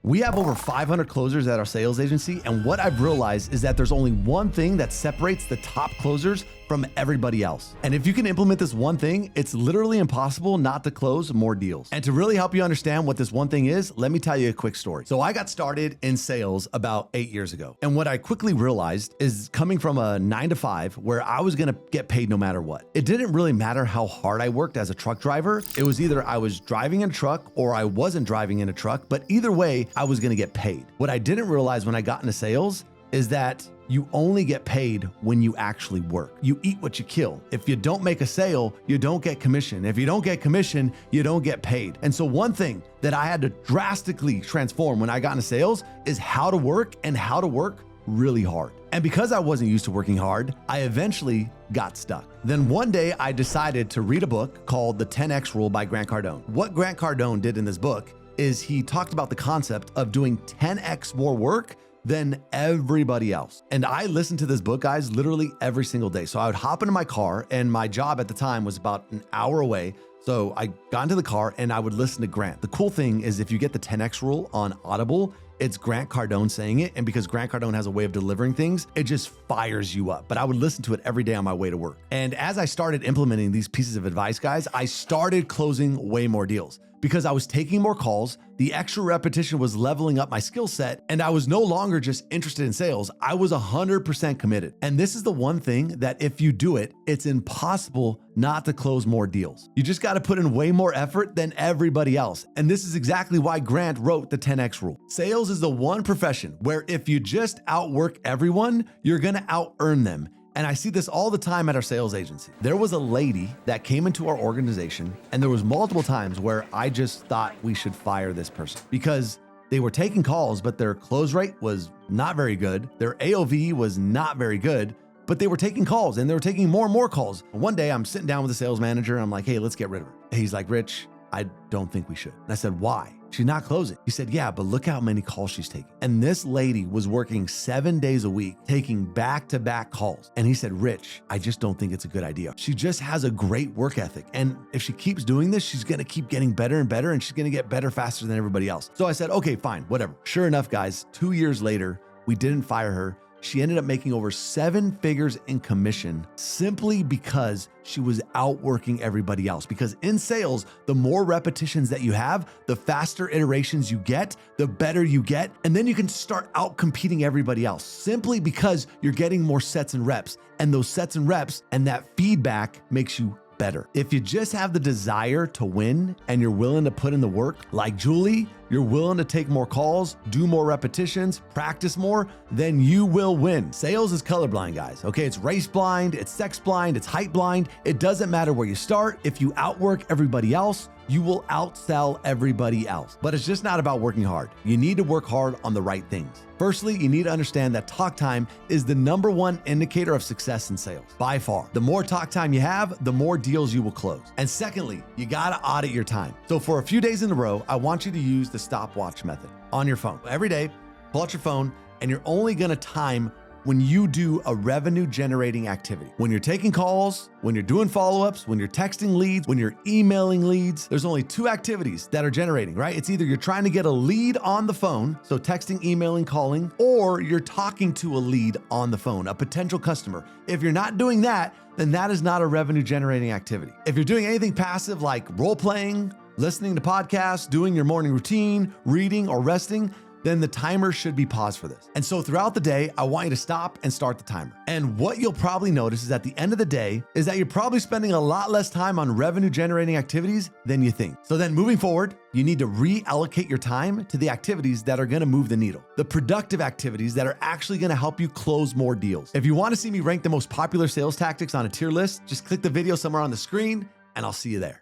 We have over 500 closers at our sales agency, and what I've realized is that there's only one thing that separates the top closers from everybody else. And if you can implement this one thing, it's literally impossible not to close more deals. And to really help you understand what this one thing is, let me tell you a quick story. So I got started in sales about 8 years ago. And what I quickly realized is coming from a 9 to 5 where I was gonna get paid no matter what. It didn't really matter how hard I worked as a truck driver. It was either I was driving in a truck or I wasn't driving in a truck, but either way, I was gonna get paid. What I didn't realize when I got into sales is that you only get paid when you actually work. You eat what you kill. If you don't make a sale, you don't get commission. If you don't get commission, you don't get paid. And so one thing that I had to drastically transform when I got into sales is how to work and how to work really hard. And because I wasn't used to working hard, I eventually got stuck. Then one day I decided to read a book called The 10X Rule by Grant Cardone. What Grant Cardone did in this book is he talked about the concept of doing 10X more work than everybody else. And I listened to this book, guys, literally every single day. So I would hop into my car, and my job at the time was about an hour away. So I got into the car and I would listen to Grant. The cool thing is if you get the 10X rule on Audible, it's Grant Cardone saying it. And because Grant Cardone has a way of delivering things, it just fires you up. But I would listen to it every day on my way to work. And as I started implementing these pieces of advice, guys, I started closing way more deals because I was taking more calls. The extra repetition was leveling up my skill set, and I was no longer just interested in sales. I was 100% committed. And this is the one thing that if you do it, it's impossible not to close more deals. You just got to put in way more effort than everybody else. And this is exactly why Grant wrote the 10X rule. Sales is the one profession where if you just outwork everyone, you're going to out-earn them. And I see this all the time at our sales agency. There was a lady that came into our organization, and there was multiple times where I just thought we should fire this person because they were taking calls, but their close rate was not very good. Their AOV was not very good, but they were taking calls and they were taking more and more calls. One day I'm sitting down with the sales manager and I'm like, hey, let's get rid of her. He's like, Rich, I don't think we should. And I said, why? She's not closing. He said, yeah, but look how many calls she's taking. And this lady was working 7 days a week, taking back-to-back calls. And he said, Rich, I just don't think it's a good idea. She just has a great work ethic. And if she keeps doing this, she's gonna keep getting better and better, and she's gonna get better faster than everybody else. So I said, okay, fine, whatever. Sure enough, guys, 2 years later, we didn't fire her. She ended up making over 7 figures in commission simply because she was outworking everybody else. Because in sales, the more repetitions that you have, the faster iterations you get, the better you get. And then you can start out competing everybody else simply because you're getting more sets and reps. And those sets and reps and that feedback makes you better. If you just have the desire to win and you're willing to put in the work, like Julie, you're willing to take more calls, do more repetitions, practice more, then you will win. Sales is colorblind, guys. Okay, it's race blind, it's sex blind, it's height blind. It doesn't matter where you start. If you outwork everybody else, you will outsell everybody else. But it's just not about working hard. You need to work hard on the right things. Firstly, you need to understand that talk time is the #1 indicator of success in sales, by far. The more talk time you have, the more deals you will close. And secondly, you gotta audit your time. So for a few days in a row, I want you to use the stopwatch method on your phone. Every day, pull out your phone, and you're only gonna time when you do a revenue generating activity. When you're taking calls, when you're doing follow-ups, when you're texting leads, when you're emailing leads, there's only 2 activities that are generating, right? It's either you're trying to get a lead on the phone, so texting, emailing, calling, or you're talking to a lead on the phone, a potential customer. If you're not doing that, then that is not a revenue generating activity. If you're doing anything passive like role playing, listening to podcasts, doing your morning routine, reading or resting, then the timer should be paused for this. And so throughout the day, I want you to stop and start the timer. And what you'll probably notice is at the end of the day is that you're probably spending a lot less time on revenue generating activities than you think. So then moving forward, you need to reallocate your time to the activities that are gonna move the needle, the productive activities that are actually gonna help you close more deals. If you wanna see me rank the most popular sales tactics on a tier list, just click the video somewhere on the screen and I'll see you there.